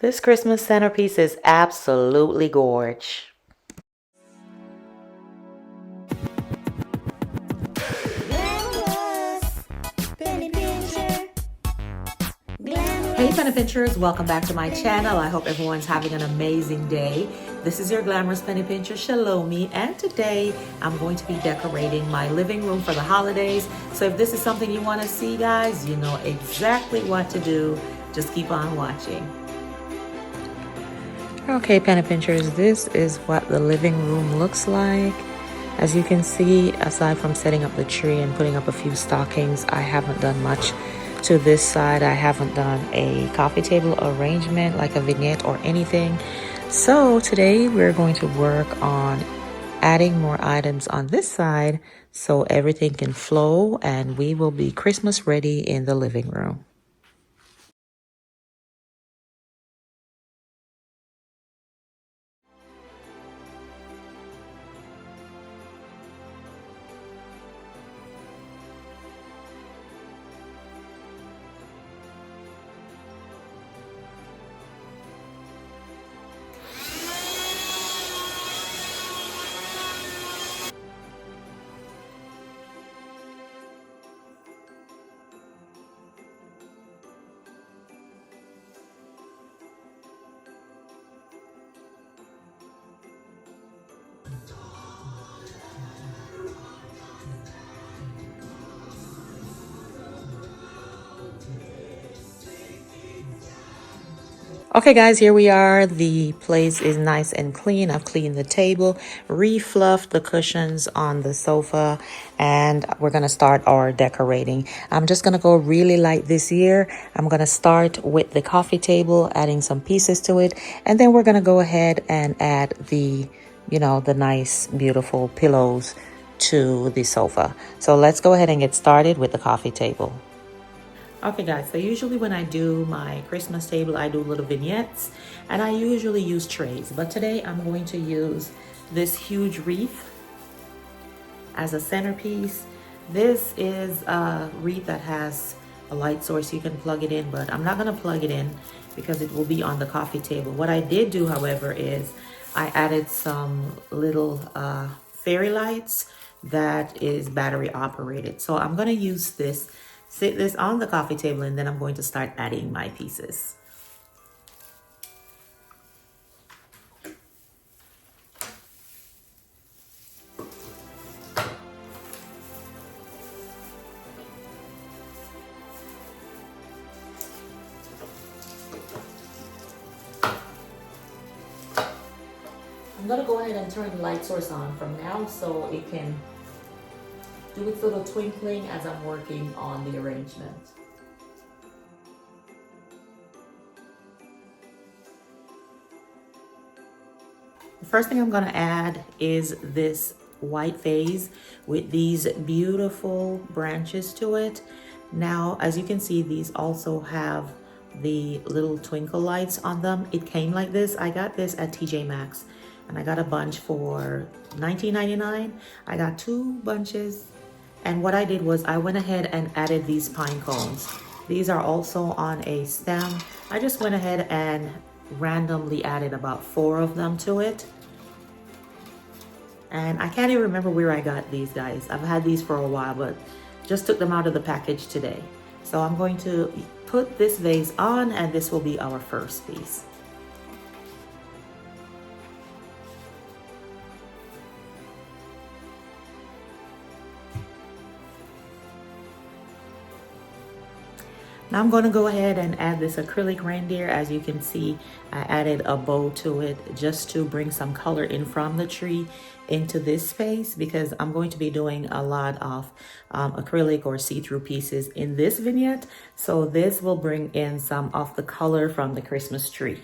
This Christmas centerpiece is absolutely gorge. Hey penny pinchers, welcome back to my channel. I hope everyone's having an amazing day. This is your Glamorous Penny Pincher, Chelomie, and today I'm going to be decorating my living room for the holidays. So if this is something you want to see, guys, you know exactly what to do. Just keep on watching. Okay, penny pinchers, this is what the living room looks like. As you can see, aside from setting up the tree and putting up a few stockings, I haven't done much to this side. I haven't done a coffee table arrangement like a vignette or anything. So today we're going to work on adding more items on this side so everything can flow and we will be Christmas ready in the living room. Okay guys, here we are. The place is nice and clean. I've cleaned the table, refluffed the cushions on the sofa, and we're going to start our decorating. I'm just going to go really light this year. I'm going to start with the coffee table, adding some pieces to it, and then we're going to go ahead and add the, the nice, beautiful pillows to the sofa. So let's go ahead and get started with the coffee table. Okay guys, so usually when I do my Christmas table, I do little vignettes and I usually use trays. But today I'm going to use this huge wreath as a centerpiece. This is a wreath that has a light source. You can plug it in, but I'm not gonna plug it in because it will be on the coffee table. What I did do, however, is I added some little fairy lights that is battery operated. So I'm gonna use this, sit this on the coffee table, and then I'm going to start adding my pieces. I'm gonna go ahead and turn the light source on from now so it can do its little twinkling as I'm working on the arrangement. The first thing I'm gonna add is this white vase with these beautiful branches to it. Now, as you can see, these also have the little twinkle lights on them. It came like this. I got this at TJ Maxx and I got a bunch for $19.99. I got 2 bunches. And what I did was I went ahead and added these pine cones. These are also on a stem. I just went ahead and randomly added about 4 of them to it. And I can't even remember where I got these, guys. I've had these for a while, but just took them out of the package today. So I'm going to put this vase on and this will be our first piece. Now I'm going to go ahead and add this acrylic reindeer. As you can see, I added a bow to it just to bring some color in from the tree into this space because I'm going to be doing a lot of acrylic or see-through pieces in this vignette. So this will bring in some of the color from the Christmas tree.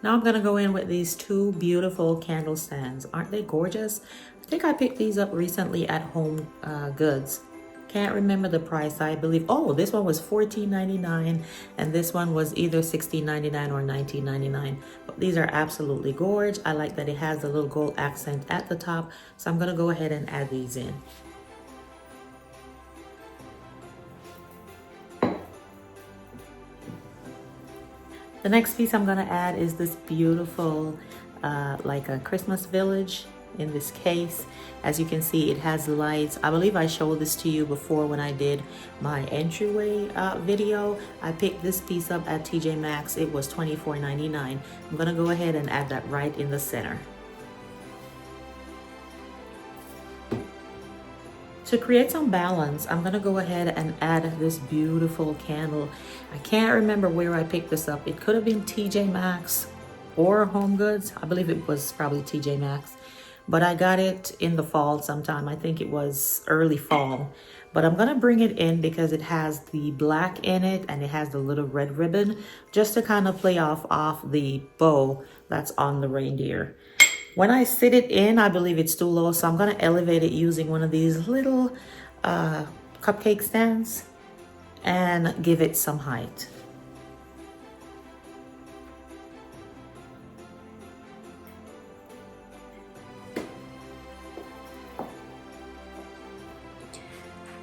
Now I'm gonna go in with these 2 beautiful candle stands. Aren't they gorgeous? I think I picked these up recently at Home Goods. Can't remember the price. I believe, oh, this one was $14.99 and this one was either $16.99 or $19.99. But these are absolutely gorgeous. I like that it has a little gold accent at the top. So I'm gonna go ahead and add these in. The next piece I'm gonna add is this beautiful, like a Christmas village in this case. As you can see, it has lights. I believe I showed this to you before when I did my entryway video. I picked this piece up at TJ Maxx. It was $24.99. I'm gonna go ahead and add that right in the center. To create some balance, I'm gonna go ahead and add this beautiful candle. I can't remember where I picked this up. It could have been TJ Maxx or Home Goods. I believe it was probably TJ Maxx, but I got it in the fall sometime. I think it was early fall, but I'm gonna bring it in because it has the black in it and it has the little red ribbon just to kind of play off the bow that's on the reindeer. When I sit it in, I believe it's too low, so I'm gonna elevate it using one of these little cupcake stands and give it some height.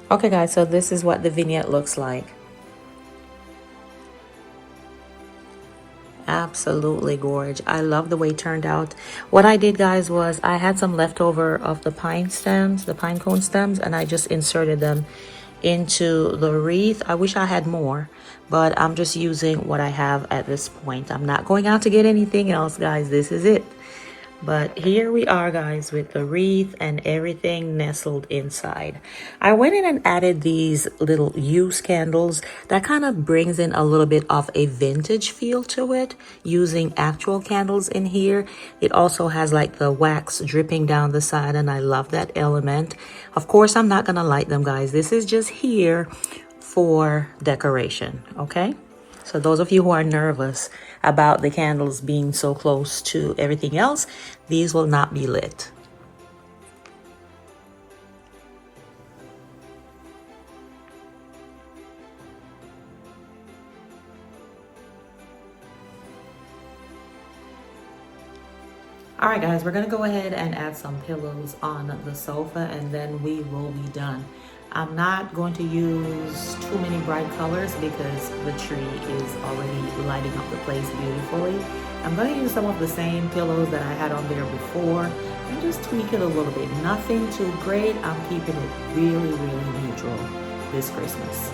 Okay guys, so this is what the vignette looks like. Absolutely gorgeous. I love the way it turned out. What I did, guys, was I had some leftover of the pine stems, the pine cone stems, and I just inserted them into the wreath. I wish I had more, but I'm just using what I have at this point. I'm not going out to get anything else, guys. This is it. But here we are, guys, with the wreath and everything nestled inside. I went in and added these little used candles that kind of brings in a little bit of a vintage feel to it, using actual candles in here. It also has like the wax dripping down the side, and I love that element. Of course, I'm not gonna light them, guys. This is just here for decoration, okay? So those of you who are nervous about the candles being so close to everything else, these will not be lit. All right, guys, we're gonna go ahead and add some pillows on the sofa and then we will be done. I'm not going to use too many bright colors because the tree is already lighting up the place beautifully. I'm going to use some of the same pillows that I had on there before and just tweak it a little bit. Nothing too great. I'm keeping it really, really neutral this Christmas.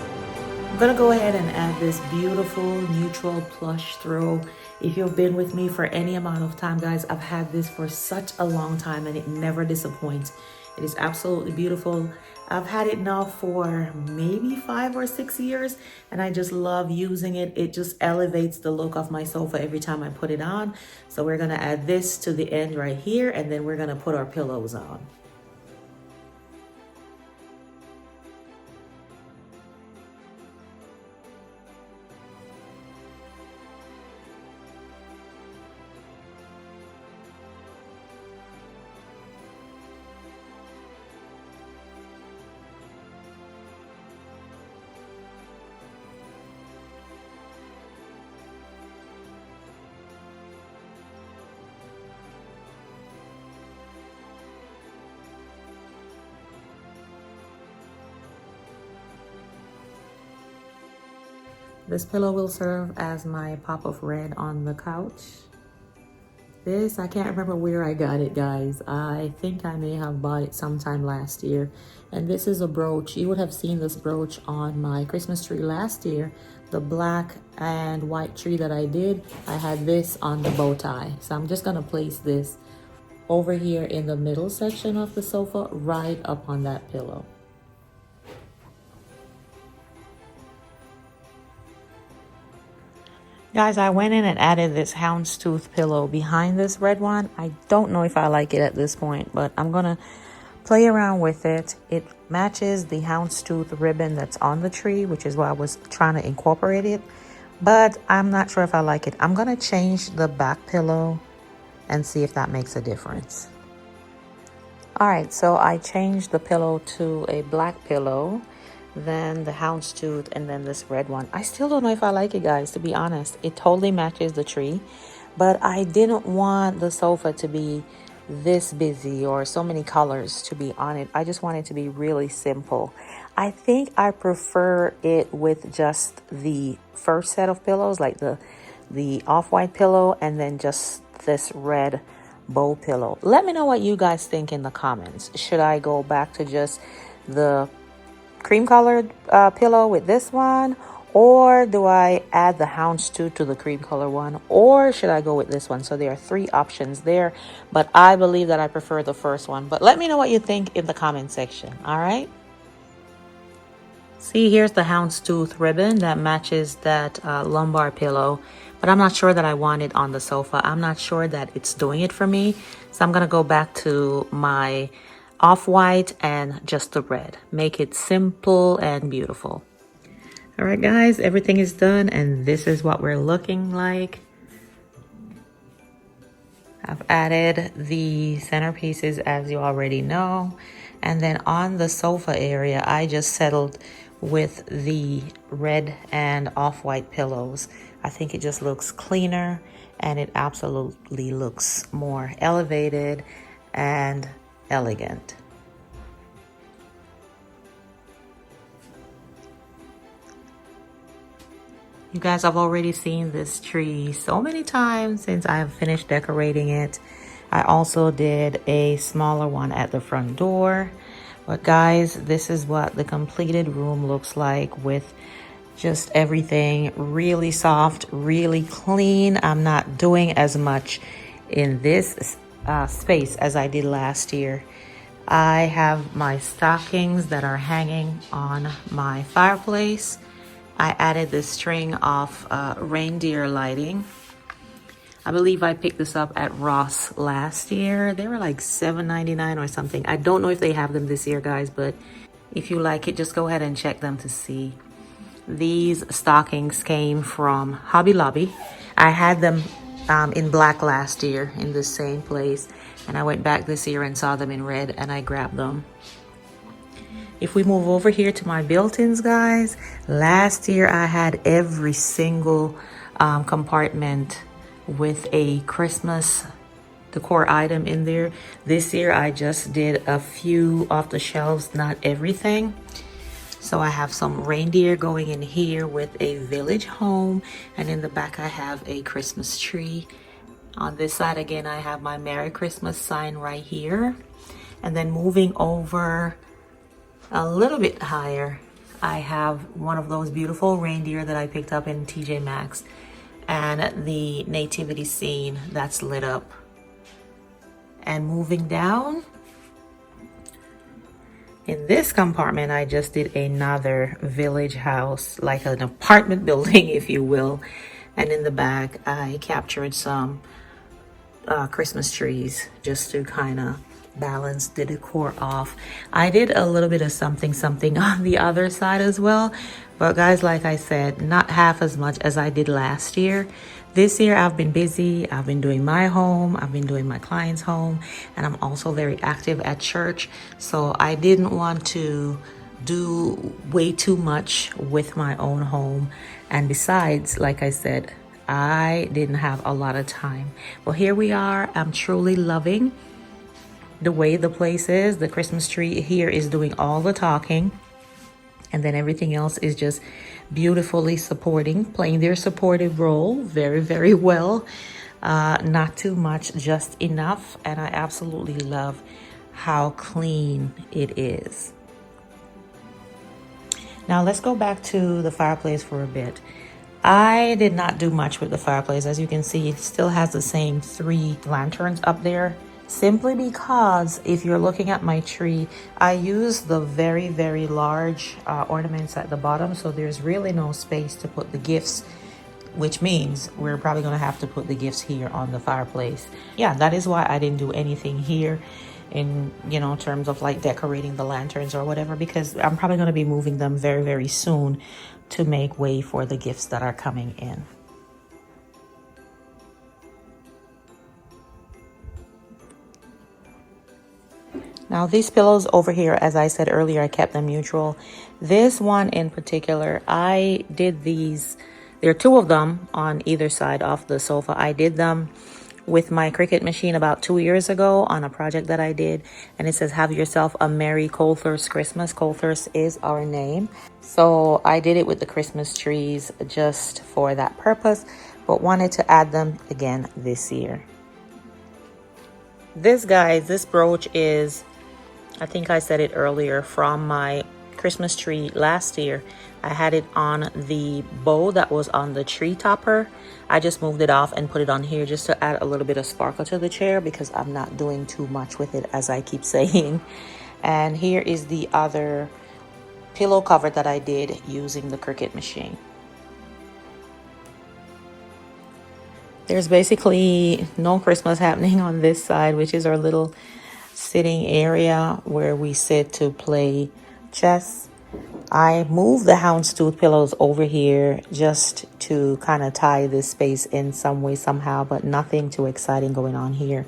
I'm going to go ahead and add this beautiful neutral plush throw. If you've been with me for any amount of time, guys, I've had this for such a long time and it never disappoints. It is absolutely beautiful. I've had it now for maybe 5 or 6 years and I just love using it. It just elevates the look of my sofa every time I put it on. So we're gonna add this to the end right here and then we're gonna put our pillows on. This pillow will serve as my pop of red on the couch. This, I can't remember where I got it, guys. I think I may have bought it sometime last year. And this is a brooch. You would have seen this brooch on my Christmas tree last year. The black and white tree that I did, I had this on the bow tie. So I'm just gonna place this over here in the middle section of the sofa, right up on that pillow. Guys, I went in and added this houndstooth pillow behind this red one. I don't know if I like it at this point, but I'm gonna play around with it. It matches the houndstooth ribbon that's on the tree, which is why I was trying to incorporate it, but I'm not sure if I like it. I'm gonna change the back pillow and see if that makes a difference. All right, so I changed the pillow to a black pillow, then the houndstooth, and then this red one. I still don't know if I like it, guys, to be honest. It totally matches the tree, but I didn't want the sofa to be this busy or so many colors to be on it. I just want it to be really simple. I think I prefer it with just the first set of pillows, like the the off-white pillow and then just this red bow pillow. Let me know what you guys think in the comments. Should I go back to just the cream colored pillow with this one, or do I add the houndstooth to the cream color one, or should I go with this one? So there are three options there, but I believe that I prefer the first one. But let me know what you think in the comment section. All right, see, here's the houndstooth ribbon that matches that lumbar pillow, but I'm not sure that I want it on the sofa. I'm not sure that it's doing it for me, so I'm gonna go back to my off-white and just the red. Make it simple and beautiful. All right, guys, everything is done, and this is what we're looking like. I've added the centerpieces, as you already know, and then on the sofa area, I just settled with the red and off-white pillows. I think it just looks cleaner, and it absolutely looks more elevated and elegant. You guys, I've already seen this tree so many times since I've finished decorating it. I also did a smaller one at the front door. But guys, this is what the completed room looks like with just everything really soft, really clean. I'm not doing as much in this space as I did last year. I have my stockings that are hanging on my fireplace. I added this string of reindeer lighting. I believe I picked this up at Ross last year. They were like $7.99 or something. I don't know if they have them this year, guys, but if you like it, just go ahead and check them to see. These stockings came from Hobby Lobby. I had them in black last year in the same place, and I went back this year and saw them in red, and I grabbed them. If we move over here to my built-ins, guys, last year I had every single compartment with a Christmas decor item in there. This year I just did a few off the shelves, not everything. So I have some reindeer going in here with a village home, and in the back I have a Christmas tree. On this side again, I have my Merry Christmas sign right here. And then moving over a little bit higher, I have one of those beautiful reindeer that I picked up in TJ Maxx and the nativity scene that's lit up. And moving down, in this compartment, I just did another village house, like an apartment building, if you will. And in the back, I captured some Christmas trees just to kind of balance the decor off. I did a little bit of something on the other side as well, but guys, like I said, not half as much as I did last year. This year I've been busy. I've been doing my home, I've been doing my client's home, and I'm also very active at church, so I didn't want to do way too much with my own home. And besides, like I said, I didn't have a lot of time. Well, here we are. I'm truly loving the way the place is. The Christmas tree here is doing all the talking, and then everything else is just beautifully supporting, playing their supportive role very, very well. Not too much, just enough. And I absolutely love how clean it is. Now let's go back to the fireplace for a bit. I did not do much with the fireplace. As you can see, it still has the same 3 lanterns up there, simply because if you're looking at my tree, I use the very, very large ornaments at the bottom, so there's really no space to put the gifts, which means we're probably going to have to put the gifts here on the fireplace. Yeah, that is why I didn't do anything here in, terms of like decorating the lanterns or whatever, because I'm probably going to be moving them very, very soon to make way for the gifts that are coming in. Now these pillows over here, as I said earlier, I kept them neutral. This one in particular, I did these, there are 2 of them on either side of the sofa. I did them with my Cricut machine about 2 years ago on a project that I did, and it says, "Have yourself a Merry Coulthurst Christmas." Coulthurst is our name. So I did it with the Christmas trees just for that purpose. but wanted to add them again this year. This, guys, this brooch is, I think I said it earlier, from my Christmas tree last year. I had it on the bow that was on the tree topper. I just moved it off and put it on here just to add a little bit of sparkle to the chair because I'm not doing too much with it, as I keep saying. And here is the other pillow cover that I did using the Cricut machine. There's basically no Christmas happening on this side, which is our little sitting area where we sit to play chess. I moved the houndstooth pillows over here just to kind of tie this space in some way, somehow, but nothing too exciting going on here,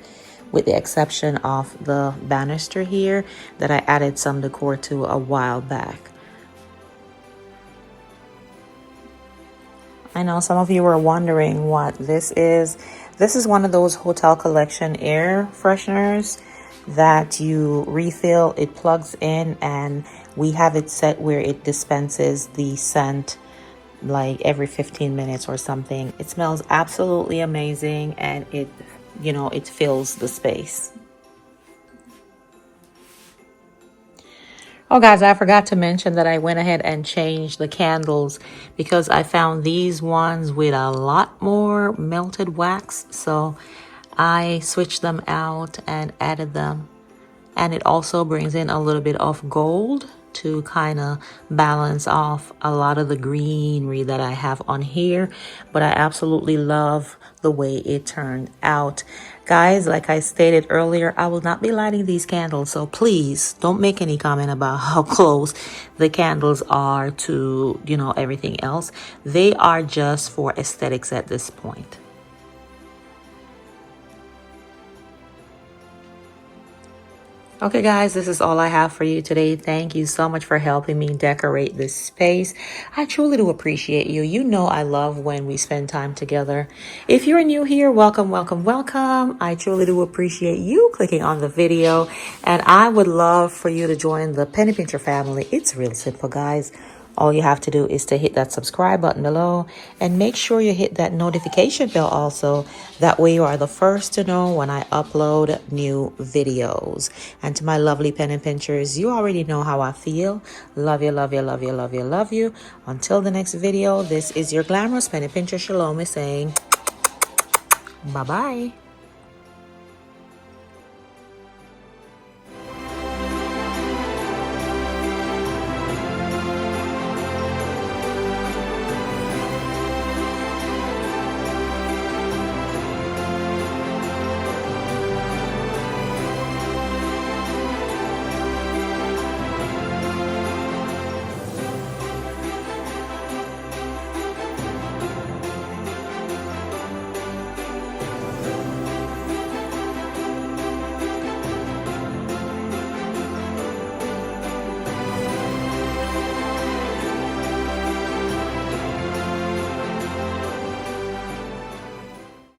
with the exception of the banister here that I added some decor to a while back. I know some of you are wondering what this is. This is one of those hotel collection air fresheners that you refill. It plugs in, and we have it set where it dispenses the scent like every 15 minutes or something. It smells absolutely amazing, and it, you know, it fills the space. Oh, guys, I forgot to mention that I went ahead and changed the candles because I found these ones with a lot more melted wax. So I switched them out and added them. And it also brings in a little bit of gold to kind of balance off a lot of the greenery that I have on here. But I absolutely love the way it turned out. Guys, like I stated earlier, I will not be lighting these candles, so please don't make any comment about how close the candles are to, you know, everything else. They are just for aesthetics at this point. Okay, guys, this is all I have for you today. Thank you so much for helping me decorate this space. I truly do appreciate you. You know I love when we spend time together. If you're new here, welcome, welcome, welcome. I truly do appreciate you clicking on the video, and I would love for you to join the Penny Pincher family. It's really simple, guys. All you have to do is to hit that subscribe button below, and make sure you hit that notification bell also. That way you are the first to know when I upload new videos. And to my lovely pen and pinchers, you already know how I feel. Love you, love you, love you, love you, love you. Until the next video, this is your Glamorous Penny Pincher Shalom saying bye-bye.